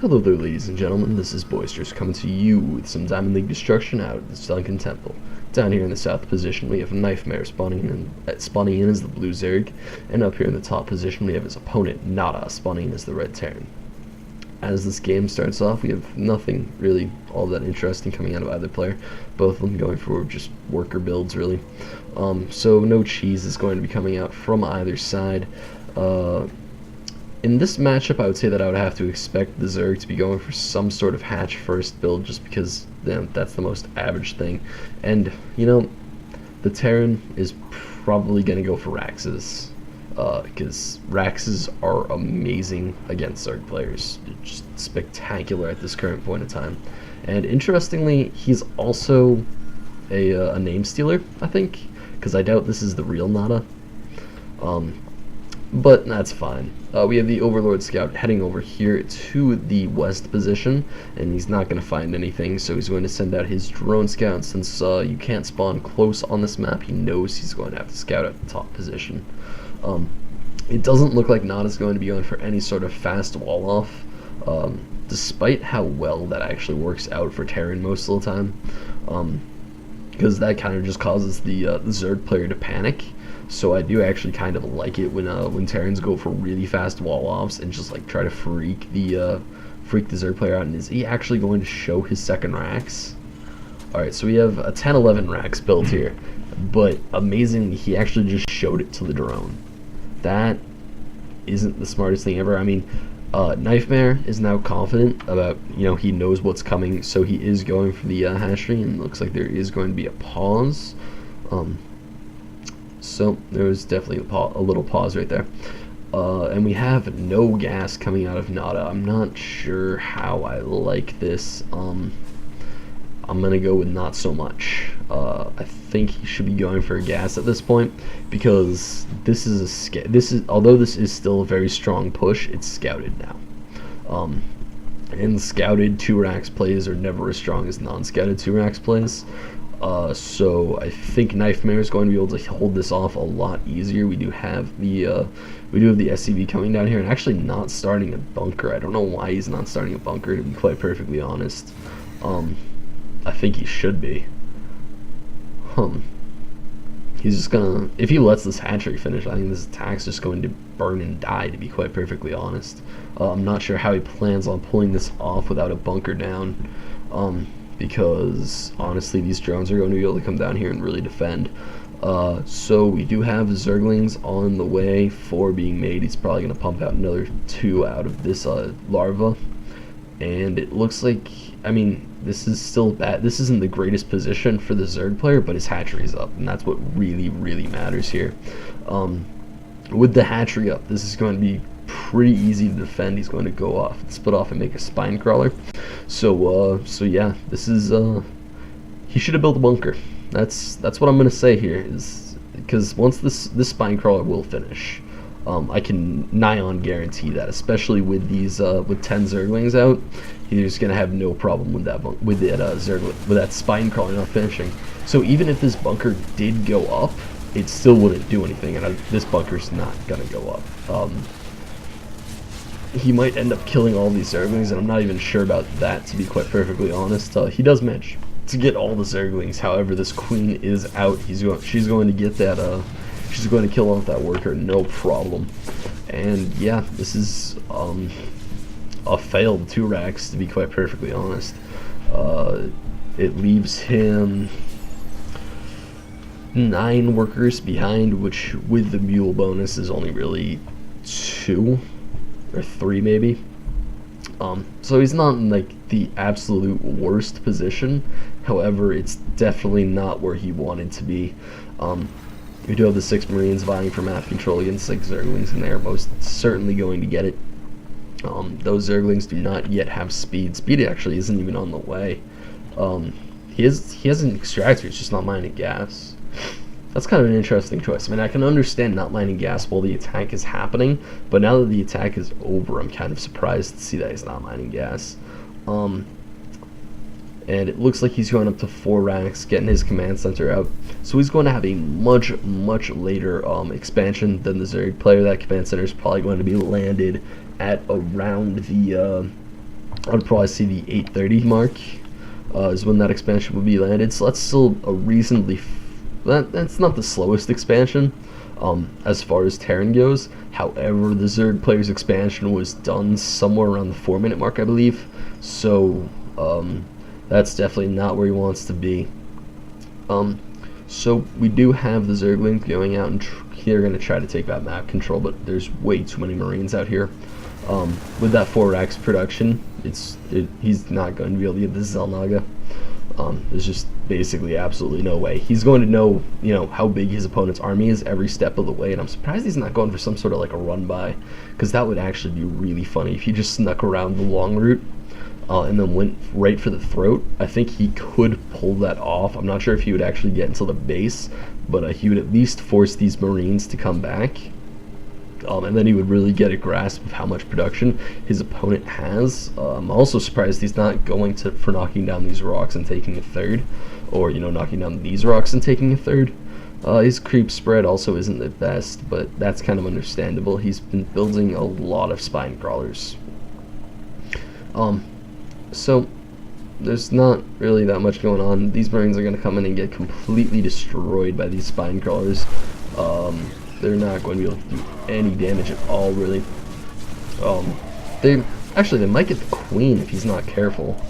Hello there, ladies and gentlemen, this is Boisterous coming to you with some Diamond League destruction out of the Sunken Temple. Down here in the south position we have KnifeMare spawning in as the blue Zerg, and up here in the top position we have his opponent NaDa spawning in as the red Terran. As this game starts off, we have nothing really all that interesting coming out of either player, both of them going for just worker builds really. So no cheese is going to be coming out from either side. In this matchup, I would say that I would have to expect the Zerg to be going for some sort of hatch first build, just because that's the most average thing. And, you know, the Terran is probably going to go for Raxes, because Raxes are amazing against Zerg players. They're just spectacular at this current point in time. And interestingly, he's also a name stealer, I think, because I doubt this is the real NaDa. But that's fine. We have the Overlord Scout heading over here to the west position, and he's not going to find anything, so he's going to send out his drone scout. Since you can't spawn close on this map, he knows he's going to have to scout at the top position. It doesn't look like NaDa's going to be going for any sort of fast wall off, despite how well that actually works out for Terran most of the time, because that kind of just causes the Zerg player to panic. So I do actually kind of like it when Terrans go for really fast wall offs and just like try to freak the Zerg player out. And is he actually going to show his second Rax? Alright, so we have a 10-11 Rax built here, but amazingly he actually just showed it to the drone. That isn't the smartest thing ever. I mean, KnifeMare is now confident about, you know, he knows what's coming, so he is going for the hatchery, and it looks like there is going to be a pause. So there was definitely a little pause right there. And we have no gas coming out of NaDa. I'm not sure how I like this. I'm gonna go with not so much. I think he should be going for a gas at this point, because this is although this is still a very strong push, it's scouted now. And scouted 2-Rax plays are never as strong as non-scouted 2-Rax plays. So I think KnifeMare is going to be able to hold this off a lot easier. We do have the SCV coming down here and actually not starting a bunker. I don't know why he's not starting a bunker, to be quite perfectly honest. I think he should be. He's just gonna, if he lets this hatchery finish, I think this attack's just going to burn and die, to be quite perfectly honest. I'm not sure how he plans on pulling this off without a bunker down. Because honestly these drones are going to be able to come down here and really defend. So we do have Zerglings on the way, 4 being made. He's probably going to pump out another 2 out of this larva, and it looks like, I mean, this is still bad. This isn't the greatest position for the Zerg player, but his hatchery's up, and that's what really matters here. With the hatchery up, this is going to be pretty easy to defend. He's going to go off and split off and make a spine crawler. So yeah, this is he should have built a bunker. That's what I'm gonna say here, is because once this spine crawler will finish, I can nigh on guarantee that, especially with these with 10 Zerglings out, he's gonna have no problem with that spine crawler not finishing. So even if this bunker did go up, it still wouldn't do anything, and this bunker's not gonna go up. He might end up killing all these Zerglings, and I'm not even sure about that, to be quite perfectly honest. He does manage to get all the Zerglings. However, this queen is out. She's going to get that. She's going to kill off that worker, no problem. And yeah, this is a failed 2-Rax, to be quite perfectly honest. It leaves him 9 workers behind, which with the mule bonus is only really 2. Or 3 maybe. So he's not in like the absolute worst position. However, it's definitely not where he wanted to be. We do have the 6 Marines vying for map control against 6 Zerglings, and they are most certainly going to get it. Those Zerglings do not yet have speed. Speed actually isn't even on the way. He has an extractor, it's just not mining gas. That's kind of an interesting choice. I mean, I can understand not mining gas while the attack is happening, but now that the attack is over, I'm kind of surprised to see that he's not mining gas. And it looks like he's going up to 4 Rax, getting his command center out. So he's going to have a much later expansion than the Zerg player. That command center is probably going to be landed at around the I would probably see the 830 mark is when that expansion would be landed. So that's still a reasonably that's not the slowest expansion as far as Terran goes. However, the Zerg player's expansion was done somewhere around the 4-minute mark, I believe. So that's definitely not where he wants to be. So we do have the Zerglings going out, and they're going to try to take that map control, but there's way too many Marines out here. With that 4x production, he's not going to be able to get the Zelnaga. There's just basically absolutely no way. He's going to know, how big his opponent's army is every step of the way, and I'm surprised he's not going for some sort of like a run by, because that would actually be really funny if he just snuck around the long route and then went right for the throat. I think he could pull that off. I'm not sure if he would actually get into the base, but he would at least force these Marines to come back. And then he would really get a grasp of how much production his opponent has. I'm also surprised he's not going for knocking down these rocks and taking a third, or knocking down these rocks and taking a third. His creep spread also isn't the best, but that's kind of understandable. He's been building a lot of spine crawlers. So there's not really that much going on. These Marines are going to come in and get completely destroyed by these spine crawlers. They're not going to be able to do any damage at all, really. They might get the queen if he's not careful.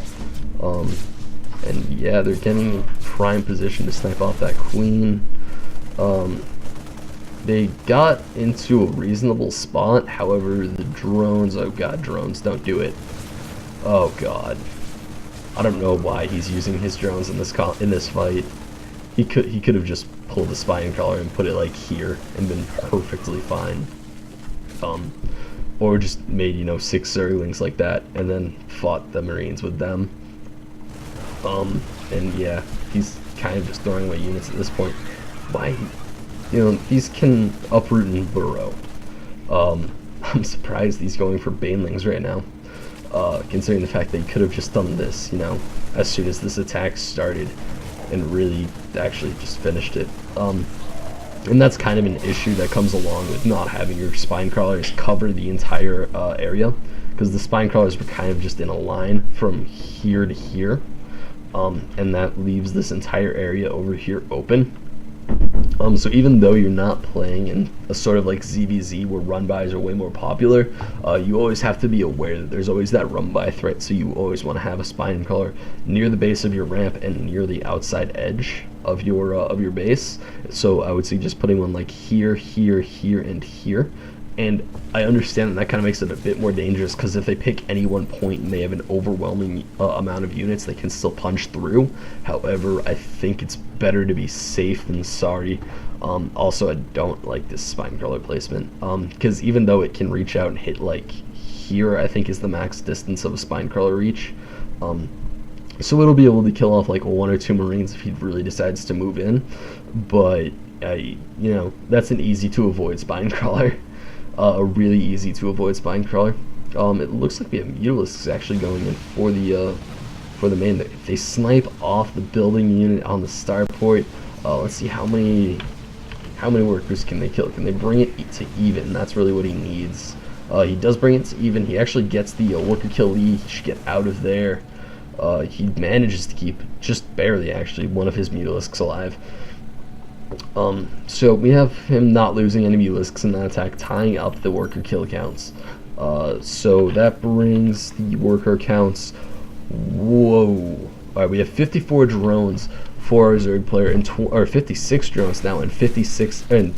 And yeah, they're getting in prime position to snipe off that queen. They got into a reasonable spot. However, the drones, oh god, drones, don't do it. Oh god, I don't know why he's using his drones in this fight. He could have just pulled the spine crawler and put it like here and been perfectly fine. Or just made 6 Zerglings like that and then fought the Marines with them. And yeah, he's kind of just throwing away units at this point. Why? These can uproot and burrow. I'm surprised he's going for Banelings right now. Considering the fact they could have just done this, as soon as this attack started, and really actually just finished it. And that's kind of an issue that comes along with not having your spine crawlers cover the entire area, because the spine crawlers were kind of just in a line from here to here, and that leaves this entire area over here open. So even though you're not playing in a sort of like ZVZ where run-bys are way more popular, you always have to be aware that there's always that run-by threat, so you always want to have a spine crawler near the base of your ramp and near the outside edge of your base. So I would suggest putting one like here, here, here, and here. And I understand that kind of makes it a bit more dangerous, because if they pick any one point and they have an overwhelming amount of units, they can still punch through. However, I think it's better to be safe than sorry. Also, I don't like this spine crawler placement, because even though it can reach out and hit like here, I think is the max distance of a spine crawler reach. So it'll be able to kill off like 1 or 2 Marines if he really decides to move in. But that's an easy to avoid spine crawler. A really easy to avoid spine crawler. It looks like we have Mutalisks actually going in for the main. If they snipe off the building unit on the starport, let's see how many workers can they kill. Can they bring it to even? That's really what he needs. He does bring it to even. He actually gets the worker kill lead. He should get out of there. He manages to keep, just barely actually, one of his Mutalisks alive. So we have him not losing any Mutalisks in that attack, tying up the worker kill counts. So that brings the worker counts. Whoa! Alright, we have 54 drones for our Zerg player, and 56 drones now, and 26 and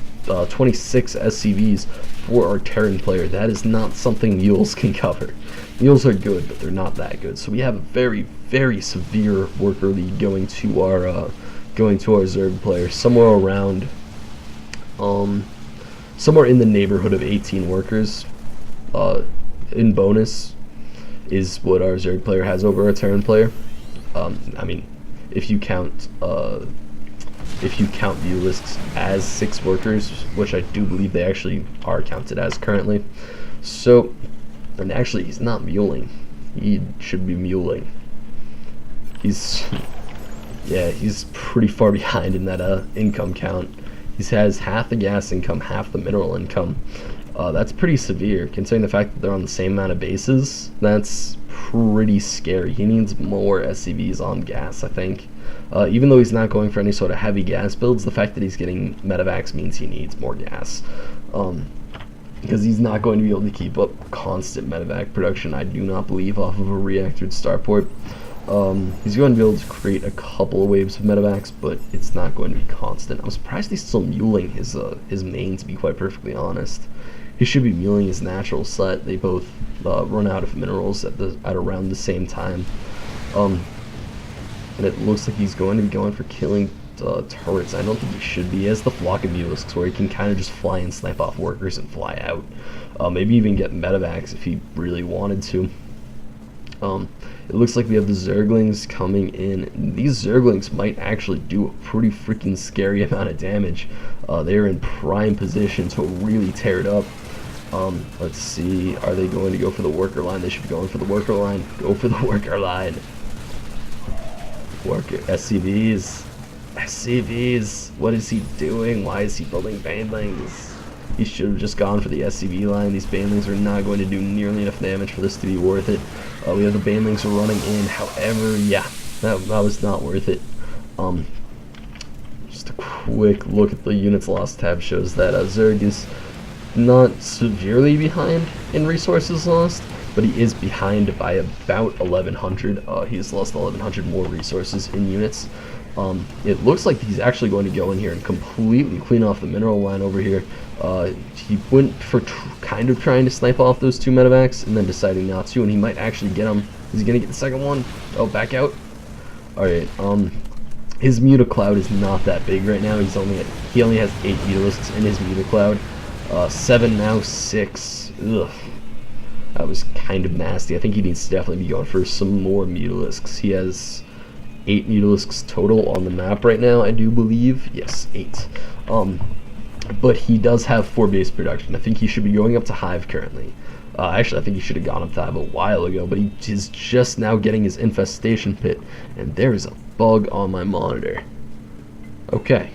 26 SCVs for our Terran player. That is not something mules can cover. Mules are good, but they're not that good. So we have a very, very severe worker lead going to our Zerg player, somewhere around, somewhere in the neighborhood of 18 workers. In bonus is what our Zerg player has over our Terran player. I mean, if you count Mutalisks as 6 workers, which I do believe they actually are counted as currently. So, and actually he's not muling. He should be muling. Yeah, he's pretty far behind in that income count. He has half the gas income, half the mineral income. That's pretty severe, considering the fact that they're on the same amount of bases. That's pretty scary. He needs more SCVs on gas, I think. Even though he's not going for any sort of heavy gas builds, the fact that he's getting medevacs means he needs more gas. Because he's not going to be able to keep up constant medevac production, I do not believe, off of a reactored starport. He's going to be able to create a couple of waves of medevacs, but it's not going to be constant. I'm surprised he's still muling his main, to be quite perfectly honest. He should be muling his natural set. They both run out of minerals at around the same time. And it looks like he's going to be going for killing turrets. I don't think he should be. He has the flock of mutalisks where he can kind of just fly and snipe off workers and fly out. Maybe even get medevacs if he really wanted to. It looks like we have the Zerglings coming in. These Zerglings might actually do a pretty freaking scary amount of damage. They're in prime position to really tear it up. Let's see, are they going to go for the worker line? They should be going for the worker line. Go for the worker line. Worker, SCVs. SCVs, what is he doing? Why is he building banelings? He should have just gone for the SCV line. These banelings are not going to do nearly enough damage for this to be worth it. We have the banelings running in, however, yeah, that was not worth it. Just a quick look at the units lost tab shows that Zerg is not severely behind in resources lost, but he is behind by about 1,100. He has lost 1,100 more resources in units. It looks like he's actually going to go in here and completely clean off the mineral line over here. He went for kind of trying to snipe off those two medevacs and then deciding not to, and he might actually get them. Is he going to get the second one? Oh, back out. Alright, his Mutacloud is not that big right now. He only has 8 mutalisks in his Mutacloud. 7 now, 6. Ugh. That was kind of nasty. I think he needs to definitely be going for some more mutalisks. He has 8 mutalisks total on the map right now, I do believe. Yes, 8. But he does have 4 base production. I think he should be going up to Hive currently. Actually, I think he should have gone up to Hive a while ago, but he is just now getting his infestation pit, and there is a bug on my monitor. Okay.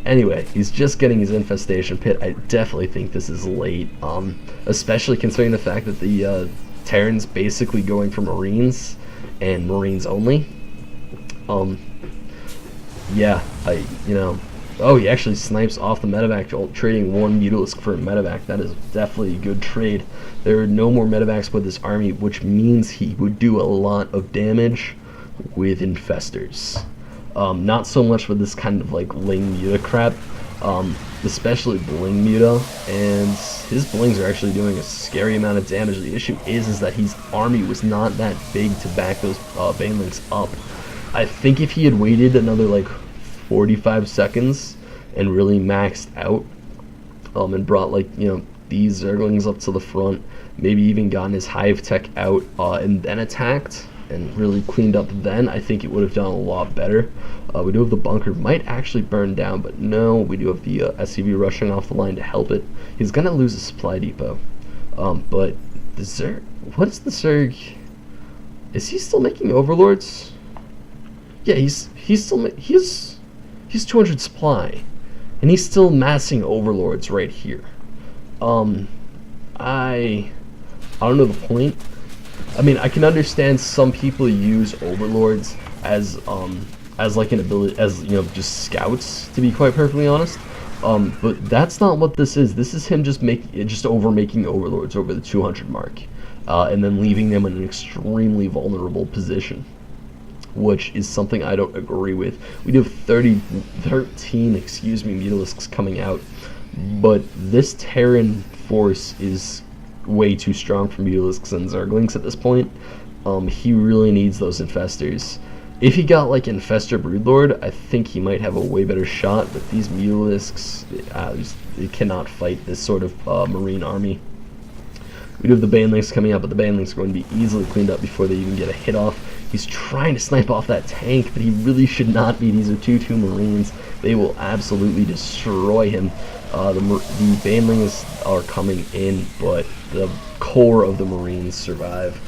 Anyway, he's just getting his infestation pit. I definitely think this is late, especially considering the fact that the Terran's basically going for Marines and Marines only. Yeah, oh, he actually snipes off the medevac, trading 1 mutalisk for a medevac. That is definitely a good trade. There are no more medevacs with this army, which means he would do a lot of damage with infestors. Not so much with this kind of like Ling Muta crap, especially Bling Muta, and his Blings are actually doing a scary amount of damage. The issue is that his army was not that big to back those banelings up. I think if he had waited another like 45 seconds and really maxed out, and brought like, these Zerglings up to the front, maybe even gotten his Hive Tech out, and then attacked, and really cleaned up then, I think it would have done a lot better. We do have the bunker, might actually burn down, but no, we do have the SCV rushing off the line to help it. He's gonna lose a supply depot. But the Zerg, what is the Zerg? Is he still making overlords? Yeah, he's 200 supply, and he's still massing overlords right here. I don't know the point. I mean, I can understand some people use overlords as like an ability, as just scouts, to be quite perfectly honest. But that's not what this is. This is him just making overlords over the 200 mark, and then leaving them in an extremely vulnerable position, which is something I don't agree with. We do have 13 mutalisks coming out, but this Terran force is way too strong for mutalisks and Zerglings at this point. He really needs those infestors. If he got like Infestor Broodlord, I think he might have a way better shot, but these mutalisks, they cannot fight this sort of marine army. We do have the banelings coming out, but the banelings are going to be easily cleaned up before they even get a hit off. He's trying to snipe off that tank, but he really should not be. These are 2-2 Marines. They will absolutely destroy him. The banelings are coming in, but the core of the Marines survive.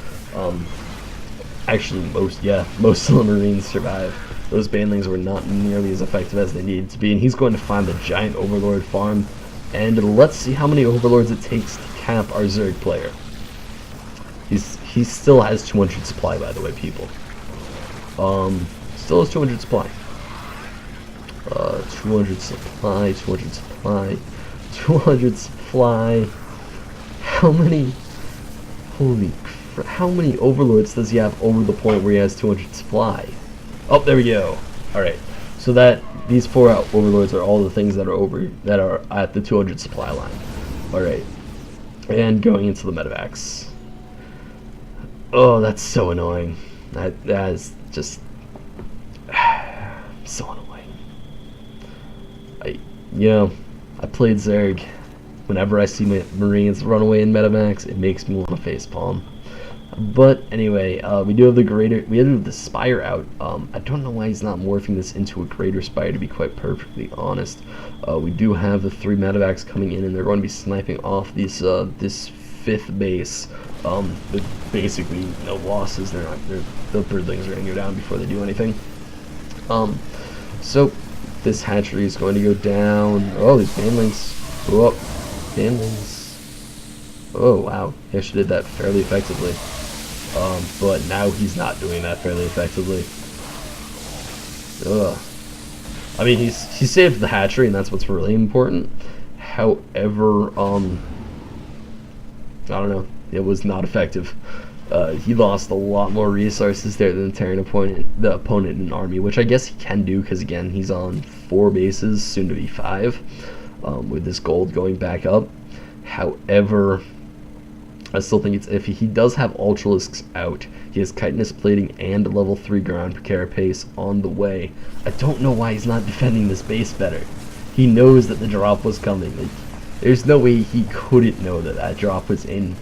Actually, most of the Marines survive. Those banelings were not nearly as effective as they needed to be, and he's going to find the giant Overlord farm. And let's see how many Overlords it takes to cap our Zerg player. He's He still has 200 supply, by the way, people. Still has 200 supply. 200 supply, 200 supply, 200 supply. How many? Holy crap! How many overlords does he have over the point where he has 200 supply? Oh, there we go. All right. So that these 4 overlords are all the things that are at the 200 supply line. All right. And going into the medevacs. Oh, that's so annoying. That is just so annoying. I played Zerg. Whenever I see Marines run away in medevacs, it makes me want to facepalm. But anyway, we do have the Spire out. I don't know why he's not morphing this into a Greater Spire, to be quite perfectly honest. We do have the 3 medevacs coming in, and they're going to be sniping off this 5th base. With basically no losses. The birdlings are going to go down before they do anything. So this hatchery is going to go down. Oh, these banelings. Oh, banelings. Oh wow, he actually did that fairly effectively. But now he's not doing that fairly effectively. Ugh. I mean, he saved the hatchery, and that's what's really important. However, I don't know. It was not effective. He lost a lot more resources there than the opponent in an army, which I guess he can do because, again, he's on 4 bases, soon to be 5, with this gold going back up. However, I still think it's iffy. He does have Ultralisks out. He has chitinous plating and level 3 ground carapace on the way. I don't know why he's not defending this base better. He knows that the drop was coming. Like, there's no way he couldn't know that that drop was incoming.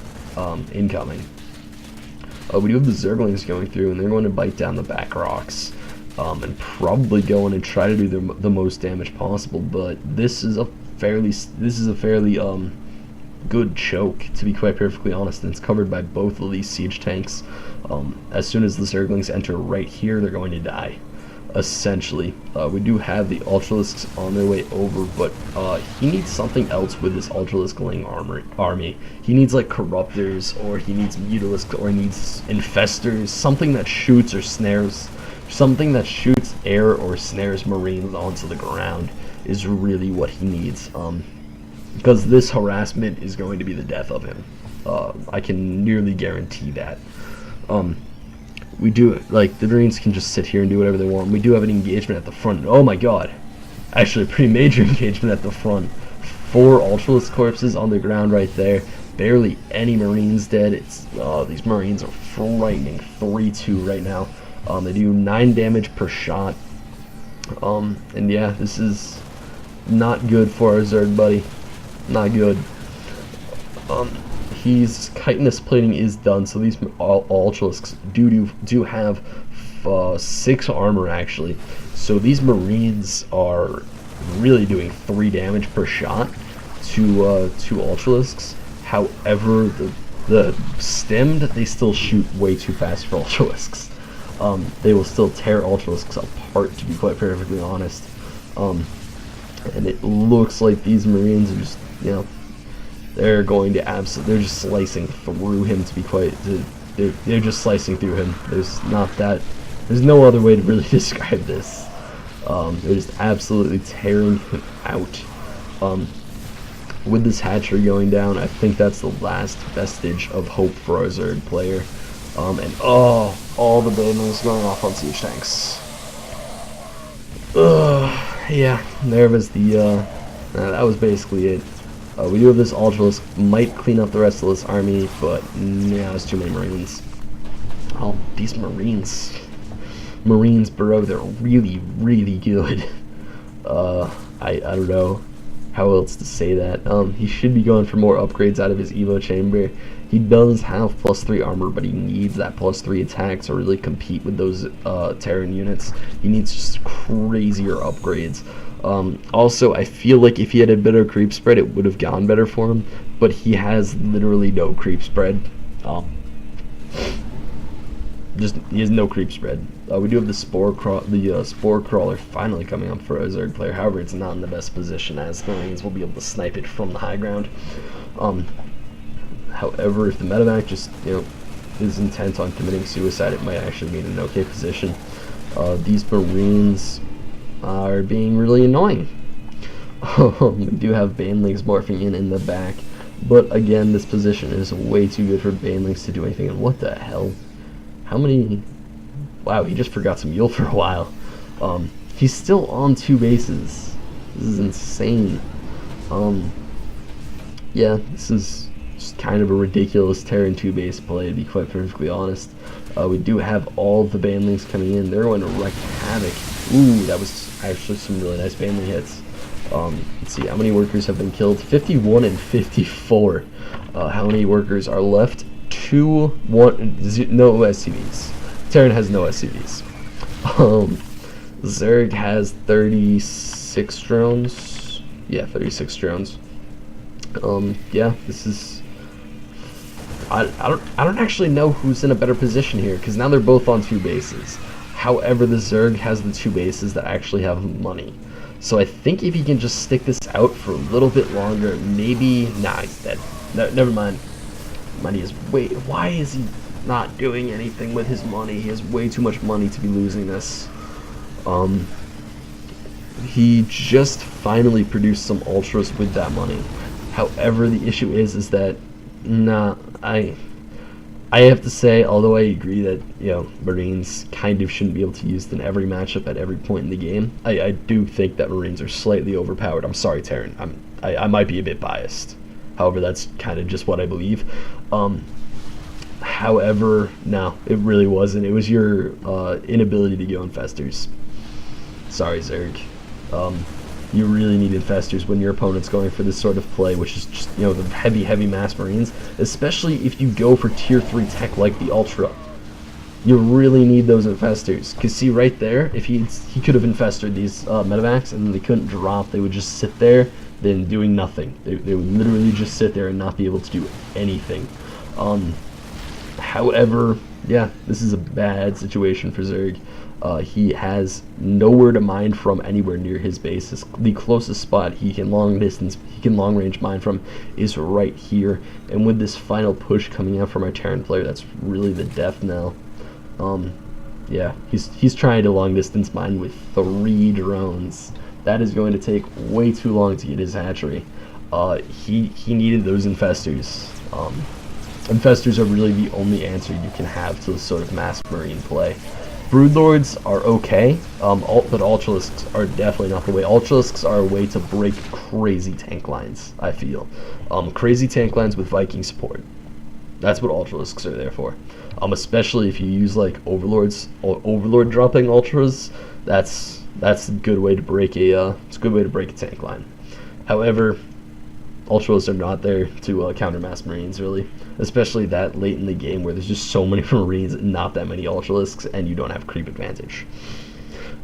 We do have the Zerglings going through, and they're going to bite down the back rocks, and probably go in and try to do the most damage possible. But this is a fairly good choke, to be quite perfectly honest, and it's covered by both of these siege tanks. As soon as the Zerglings enter right here, they're going to die, essentially. We do have the Ultralisks on their way over, but he needs something else with this Ultraliskling army. He needs like Corruptors, or he needs Mutalisks, or he needs Infestors, something that shoots or snares, something that shoots air or snares Marines onto the ground is really what he needs. Because this harassment is going to be the death of him. I can nearly guarantee that. We do, like, the Marines can just sit here and do whatever they want. We do have an engagement at the front. Oh my god. Actually, a pretty major engagement at the front. 4 Ultralisk corpses on the ground right there. Barely any Marines dead. It's these Marines are frightening. 3-2 right now. They do 9 damage per shot. And yeah, this is not good for our Zerg buddy. Not good. His chitinous plating is done, so these Ultralisks do have 6 armor actually. So these Marines are really doing 3 damage per shot to Ultralisks. However, the stemmed, they still shoot way too fast for Ultralisks. They will still tear Ultralisks apart, to be quite perfectly honest. And it looks like these Marines are just, they're going to they're just slicing through him, to be quite, they're just slicing through him. There's no other way to really describe this. They're just absolutely tearing him out. With this hatchery going down, I think that's the last vestige of hope for our Zerg player. And all the banelings going off on siege tanks. Yeah, there was that was basically it. We do have this Ultralisk, might clean up the rest of this army, but yeah, there's too many Marines. Oh, these Marines, bro, they're really, really good. I don't know how else to say that. He should be going for more upgrades out of his Evo chamber. He does have +3 armor, but he needs that +3 attack to really compete with those Terran units. He needs just crazier upgrades. Also, I feel like if he had a better creep spread, it would have gone better for him, but he has literally no creep spread. He has no creep spread. We do have the spore crawler finally coming up for a Zerg player. However, it's not in the best position, as the Marines will be able to snipe it from the high ground. However, if the medevac just is intent on committing suicide, it might actually be in an okay position. These Marines are being really annoying. We do have Banelings morphing in the back, but again, this position is way too good for Banelings to do anything. And what the hell? How many? Wow, he just forgot to mule for a while. He's still on 2 bases. This is insane. Yeah, this is just kind of a ridiculous Terran 2-base play, to be quite perfectly honest. We do have all the Banelings coming in. They're going to wreak havoc. Ooh, that was actually some really nice Banling hits. Let's see, how many workers have been killed? 51 and 54. How many workers are left? 2, 1, 0, no SCVs. Terran has no SCVs. Zerg has 36 drones. Yeah, 36 drones. Yeah, this is... I don't actually know who's in a better position here, because now they're both on 2 bases. However, the Zerg has the 2 bases that actually have money. So I think if he can just stick this out for a little bit longer, maybe... Nah, he's dead. No, never mind. Money is way... Why is he not doing anything with his money? He has way too much money to be losing this. He just finally produced some ultras with that money. However, the issue is that... Nah, I have to say, although I agree that, you know, Marines kind of shouldn't be able to use it in every matchup at every point in the game, I do think that Marines are slightly overpowered. I'm sorry, Terran. I might be a bit biased. However, that's kind of just what I believe. However, no, it really wasn't. It was your inability to go infestors. Sorry, Zerg. You really need infestors when your opponent's going for this sort of play, which is just, you know, the heavy mass Marines, especially if you go for tier 3 tech like the Ultra. You really need those infestors, because see right there, if he could have infested these medevacs and they couldn't drop, they would just sit there, then doing nothing. They would literally just sit there and not be able to do anything. However, yeah, this is a bad situation for Zerg. He has nowhere to mine from anywhere near his base. The closest spot he can long range mine from is right here. And with this final push coming out from our Terran player, that's really the death knell. Yeah, he's trying to long distance mine with 3 drones. That is going to take way too long to get his hatchery. He needed those infestors. Infestors are really the only answer you can have to this sort of mass Marine play. Broodlords are okay, but Ultralisks are definitely not the way. Ultralisks are a way to break crazy tank lines, I feel. Crazy tank lines with Viking support. That's what Ultralisks are there for. Especially if you use like Overlords, or Overlord dropping Ultras, that's a good way to break a tank line. However, Ultras are not there to counter mass Marines, really. Especially that late in the game where there's just so many Marines and not that many Ultralisks, and you don't have creep advantage.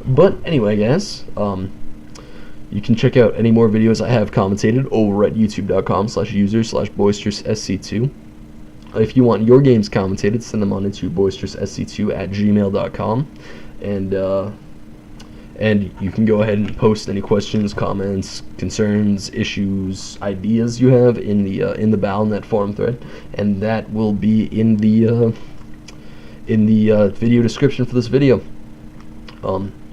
But anyway, guys, you can check out any more videos I have commentated over at youtube.com/user/boisteroussc2. If you want your games commentated, send them on into boisteroussc2@gmail.com, and you can go ahead and post any questions, comments, concerns, issues, ideas you have in the Battle.net forum thread, and that will be in the video description for this video.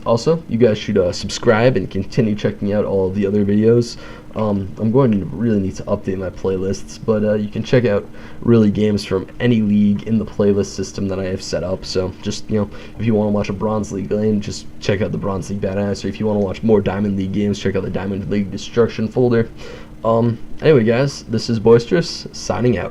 Also, you guys should subscribe and continue checking out all of the other videos. I'm going to really need to update my playlists, but you can check out really games from any league in the playlist system that I have set up. So just, you know, if you want to watch a Bronze League game, just check out the Bronze League Badass, or if you want to watch more Diamond League games, check out the Diamond League Destruction folder. Anyway, guys, this is Boisterous, signing out.